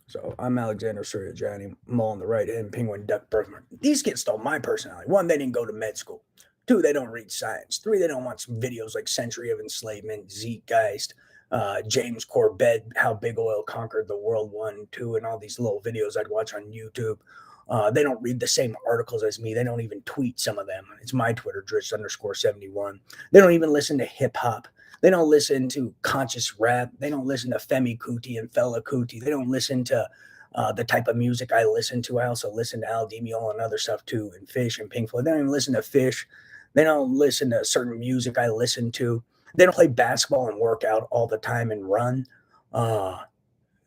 So I'm Alexander Johnny Mole on the right and Penguin Duck Bergman. These kids stole my personality. One, they didn't go to med school. Two, they don't read science. Three, they don't watch videos like Century of Enslavement, Zeitgeist, James Corbett, How Big Oil Conquered the World 1, 2, and all these little videos I'd watch on YouTube. They don't read the same articles as me. They don't even tweet some of them. It's my Twitter, Dritch_71. They don't even listen to hip hop. They don't listen to conscious rap. They don't listen to Femi Kuti and Fela Kuti. They don't listen to the type of music I listen to. I also listen to Al Di Meola and other stuff too, and Fish and Pink Floyd. They don't even listen to Fish. They don't listen to certain music I listen to. They don't play basketball and work out all the time and run. Uh,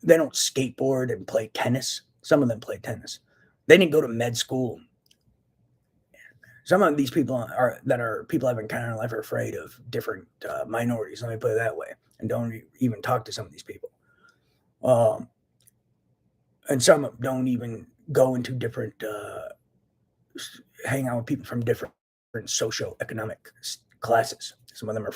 they don't skateboard and play tennis. Some of them play tennis. They didn't go to med school. Some of these people are people I've encountered in life are afraid of different minorities. Let me put it that way, and don't even talk to some of these people. Um, and some don't even go into different, hang out with people from different socioeconomic classes. Some of them are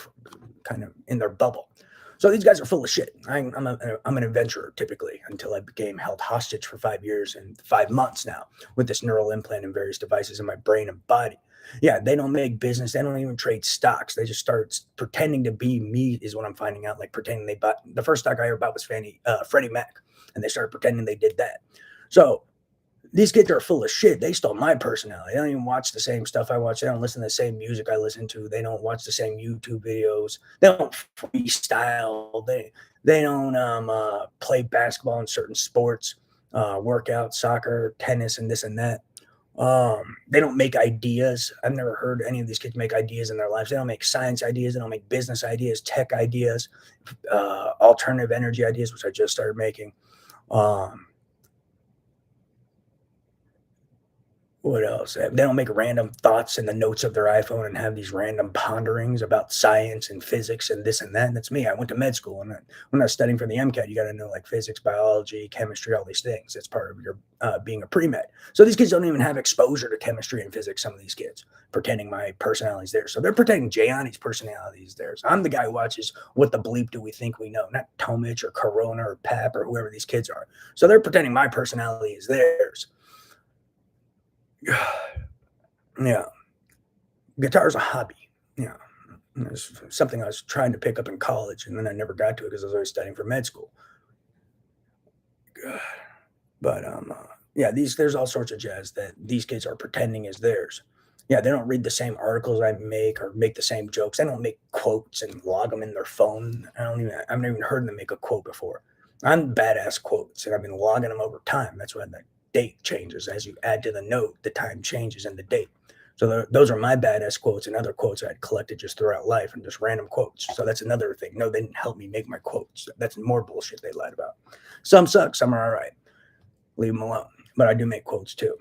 kind of in their bubble. So these guys are full of shit. I'm an adventurer typically until I became held hostage for 5 years and 5 months now with this neural implant and various devices in my brain and body. Yeah, they don't make business. They don't even trade stocks. They just start pretending to be me, is what I'm finding out. Like pretending they bought the first stock I ever bought was Freddie Mac, and they started pretending they did that. So these kids are full of shit. They stole my personality. They don't even watch the same stuff I watch. They don't listen to the same music I listen to. They don't watch the same YouTube videos. They don't freestyle. They don't play basketball in certain sports, workout, soccer, tennis, and this and that. They don't make ideas. I've never heard any of these kids make ideas in their lives. They don't make science ideas. They don't make business ideas, tech ideas, alternative energy ideas, which I just started making. Um, What else? They don't make random thoughts in the notes of their iPhone and have these random ponderings about science and physics and this and that. And that's me. I went to med school, and when I was studying for the MCAT, you got to know like physics, biology, chemistry, all these things. That's part of your being a pre-med. So these kids don't even have exposure to chemistry and physics. Some of these kids pretending my personality is there. So they're pretending Gianni's personality is theirs. I'm the guy who watches What the Bleep Do We Think We Know, not Tomich or Corona or Pap or whoever these kids are. So they're pretending my personality is theirs. Yeah, guitar's a hobby. Yeah, it's something I was trying to pick up in college, and then I never got to it because I was always studying for med school. But yeah, these there's all sorts of jazz that these kids are pretending is theirs. Yeah, they don't read the same articles I make or make the same jokes. They don't make quotes and log them in their phone. I've never even heard them make a quote before. I'm badass quotes, and I've been logging them over time. That's when the date changes. As you add to the note, the time changes and the date. So those are my badass quotes and other quotes I had collected just throughout life and just random quotes. So that's another thing. No, they didn't help me make my quotes. That's more bullshit they lied about. Some suck, some are all right. Leave them alone. But I do make quotes too.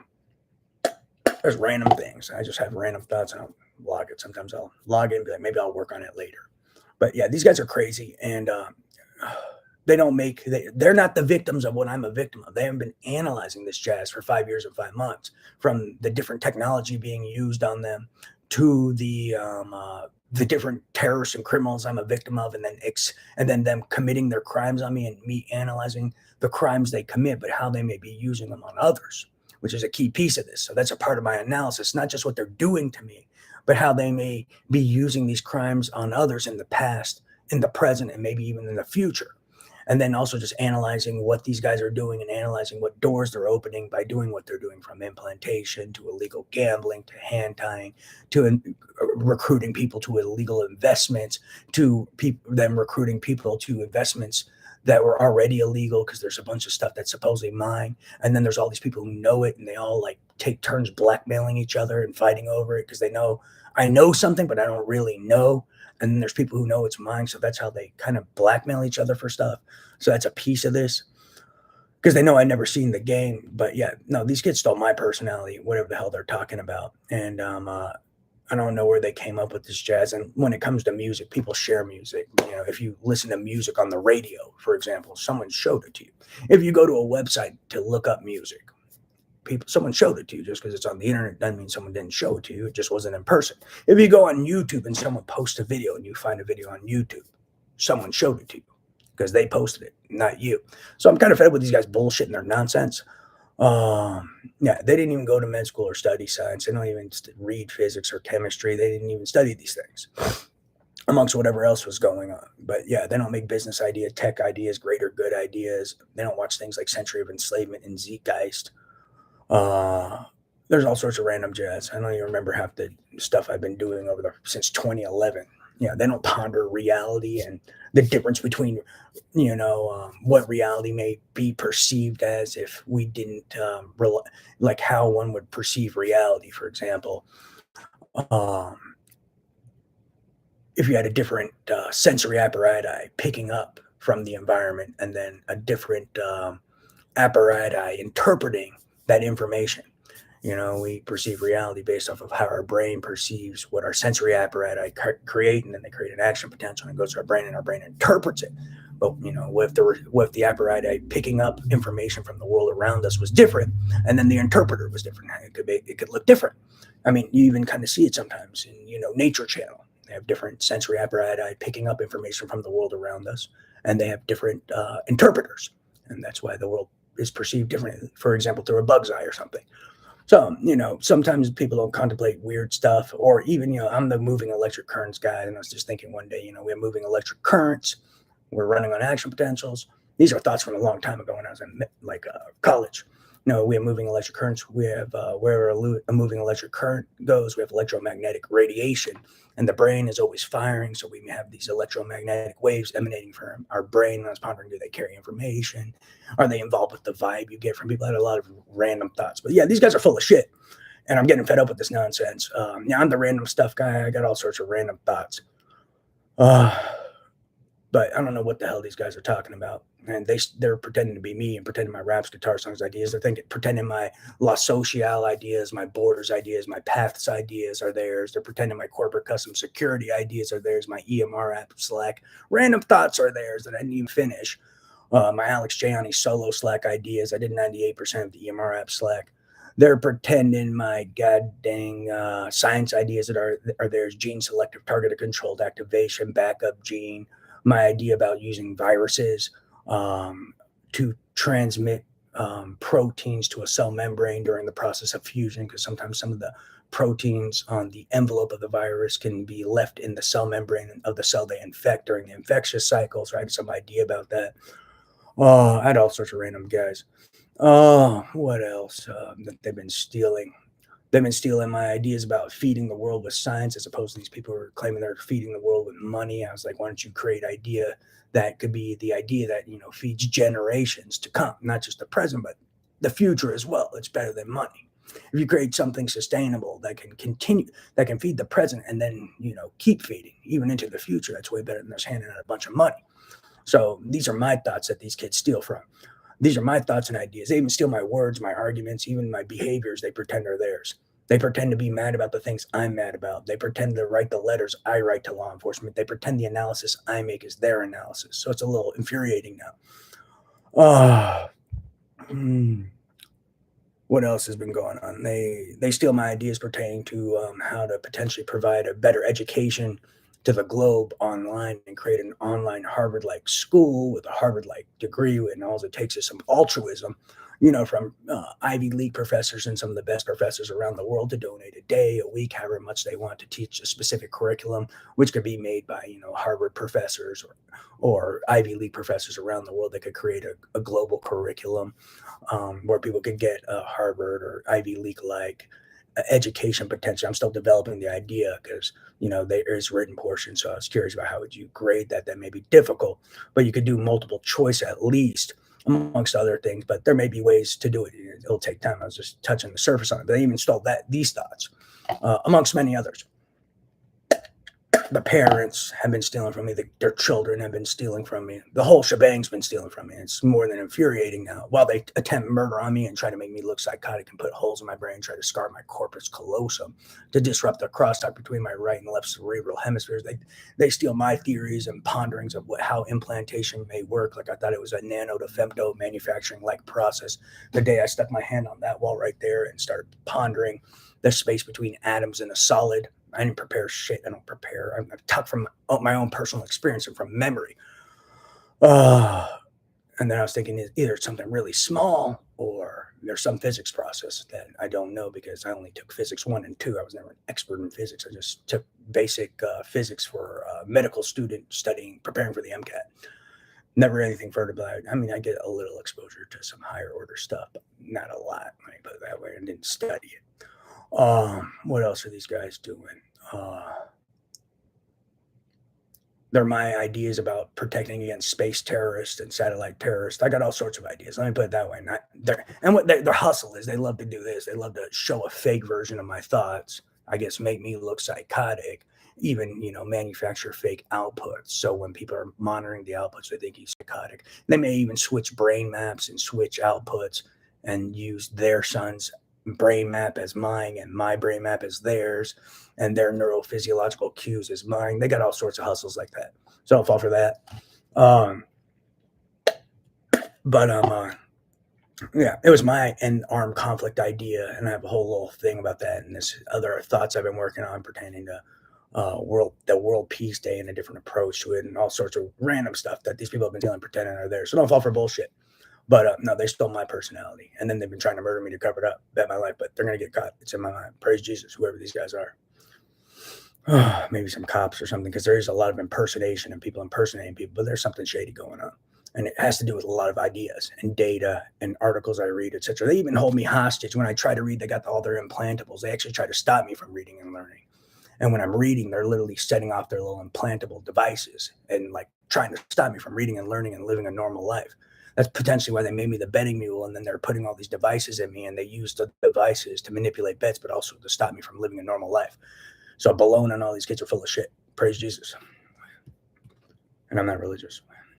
There's random things. I just have random thoughts and I'll log it. Sometimes I'll log in and be like, maybe I'll work on it later. But yeah, these guys are crazy, and they don't make they're not the victims of what I'm a victim of. They haven't been analyzing this jazz for 5 years and 5 months, from the different technology being used on them to the different terrorists and criminals I'm a victim of, and then them committing their crimes on me and me analyzing the crimes they commit, but how they may be using them on others, which is a key piece of this. So that's a part of my analysis, not just what they're doing to me, but how they may be using these crimes on others in the past, in the present, and maybe even in the future. And then also just analyzing what these guys are doing and analyzing what doors they're opening by doing what they're doing, from implantation to illegal gambling to hand tying to recruiting people to illegal investments to them recruiting people to investments that were already illegal because there's a bunch of stuff that's supposedly mine. And then there's all these people who know it, and they all like take turns blackmailing each other and fighting over it because they know I know something, but I don't really know. And then there's people who know it's mine. So that's how they kind of blackmail each other for stuff. So that's a piece of this because they know I've never seen the game. But yeah, no, these kids stole my personality, whatever the hell they're talking about. And I don't know where they came up with this jazz. And when it comes to music, people share music. You know, if you listen to music on the radio, for example, someone showed it to you. If you go to a website to look up music, someone showed it to you. Just because it's on the internet doesn't mean someone didn't show it to you. It just wasn't in person. If you go on YouTube and someone posts a video and you find a video on YouTube, someone showed it to you. because they posted it, not you. So I'm kind of fed up with these guys bullshitting their nonsense. Yeah, they didn't even go to med school or study science. They don't even read physics or chemistry. They didn't even study these things amongst whatever else was going on. But yeah, they don't make business ideas, tech ideas, greater good ideas. They don't watch things like Century of Enslavement and Zeitgeist. Uh, there's all sorts of random jazz. I don't even remember half the stuff I've been doing since 2011. Yeah, they don't ponder reality and the difference between, what reality may be perceived as if we didn't, like how one would perceive reality, for example. Um, if you had a different sensory apparatus picking up from the environment and then a different apparatus interpreting that information. We perceive reality based off of how our brain perceives what our sensory apparatus create, and then they create an action potential and it goes to our brain, and our brain interprets it. But what if the apparatus picking up information from the world around us was different, and then the interpreter was different? It could look different. I mean, you even kind of see it sometimes in Nature Channel. They have different sensory apparatus picking up information from the world around us, and they have different interpreters, and that's why the world is perceived differently. For example, through a bug's eye or something. So, sometimes people don't contemplate weird stuff, or even, I'm the moving electric currents guy. And I was just thinking one day, we have moving electric currents. We're running on action potentials. These are thoughts from a long time ago when I was in college. We have moving electric currents. We have where a moving electric current goes, we have electromagnetic radiation, and the brain is always firing. So we have these electromagnetic waves emanating from our brain. And I was pondering, do they carry information? Are they involved with the vibe you get from people? I had a lot of random thoughts. But yeah, these guys are full of shit. And I'm getting fed up with this nonsense. I'm the random stuff guy. I got all sorts of random thoughts. But I don't know what the hell these guys are talking about. And they're pretending to be me and pretending my raps, guitar songs ideas. They're pretending my La Social ideas, my Borders ideas, my Paths ideas are theirs. They're pretending my corporate custom security ideas are theirs. My EMR app Slack random thoughts are theirs that I didn't even finish. My Alex Gianni solo Slack ideas. I did 98% of the EMR app Slack. They're pretending my goddamn science ideas that are theirs. Gene selective targeted controlled activation, backup gene. My idea about using viruses to transmit proteins to a cell membrane during the process of fusion, because sometimes some of the proteins on the envelope of the virus can be left in the cell membrane of the cell they infect during the infectious cycle. So I had some idea about that. I had all sorts of random guys. What else that they've been stealing? They've been stealing my ideas about feeding the world with science, as opposed to these people who are claiming they're feeding the world with money. I was like, why don't you create idea that could be the idea that, feeds generations to come, not just the present, but the future as well. It's better than money. If you create something sustainable that can continue, that can feed the present and then, keep feeding even into the future, that's way better than just handing out a bunch of money. So these are my thoughts that these kids steal from. These are my thoughts and ideas. They even steal my words, my arguments, even my behaviors. They pretend are theirs. They pretend to be mad about the things I'm mad about. They pretend to write the letters I write to law enforcement. They pretend the analysis I make is their analysis. So it's a little infuriating now. What else has been going on? They steal my ideas pertaining to how to potentially provide a better education to the globe online and create an online Harvard-like school with a Harvard-like degree, and all it takes is some altruism, from Ivy League professors and some of the best professors around the world to donate a day, a week, however much they want to teach a specific curriculum, which could be made by, Harvard professors or Ivy League professors around the world that could create a global curriculum where people could get a Harvard or Ivy League-like education potential. I'm still developing the idea because, there is written portion. So I was curious about how would you grade that. That may be difficult, but you could do multiple choice at least, amongst other things. But there may be ways to do it. It'll take time. I was just touching the surface on it. But they even stole these thoughts, amongst many others. The parents have been stealing from me. Their children have been stealing from me. The whole shebang's been stealing from me. It's more than infuriating now. While they attempt murder on me and try to make me look psychotic and put holes in my brain, try to scar my corpus callosum to disrupt the crosstalk between my right and left cerebral hemispheres, they steal my theories and ponderings of how implantation may work. Like I thought it was a nano to femto manufacturing-like process. The day I stuck my hand on that wall right there and started pondering the space between atoms in a solid, I didn't prepare shit. I don't prepare. I've talked from my own personal experience and from memory. Uh, and then I was thinking either it's something really small or there's some physics process that I don't know because I only took physics one and two. I was never an expert in physics. I just took basic physics for a medical student studying, preparing for the MCAT. Never anything further, but I mean, I get a little exposure to some higher order stuff, but not a lot. Let me put it that way. I didn't study it. What else are these guys doing? They're my ideas about protecting against space terrorists and satellite terrorists. I got all sorts of ideas. Let me put it that way. Not their and what their hustle is. They love to do this. They love to show a fake version of my thoughts. I guess make me look psychotic. Even manufacture fake outputs. So when people are monitoring the outputs, they think he's psychotic. They may even switch brain maps and switch outputs and use their son's brain map as mine and my brain map as theirs and their neurophysiological cues as mine. They got all sorts of hustles like that. So I'll fall for that. Um, but yeah, it was my end arm conflict idea, and I have a whole little thing about that, and this other thoughts I've been working on pertaining to World Peace Day and a different approach to it, and all sorts of random stuff that these people have been dealing pretending are there. So don't fall for bullshit. But no, they stole my personality, and then they've been trying to murder me to cover it up, bet my life. But they're gonna get caught. It's in my mind. Praise Jesus, whoever these guys are. Maybe some cops or something, because there is a lot of impersonation and people impersonating people, but there's something shady going on. And it has to do with a lot of ideas and data and articles I read, etc. They even hold me hostage when I try to read. They got all their implantables. They actually try to stop me from reading and learning. And when I'm reading, they're literally setting off their little implantable devices and like trying to stop me from reading and learning and living a normal life. That's potentially why they made me the betting mule. And then they're putting all these devices in me, and they use the devices to manipulate bets, but also to stop me from living a normal life. So Bologna and all these kids are full of shit. Praise Jesus. And I'm not religious.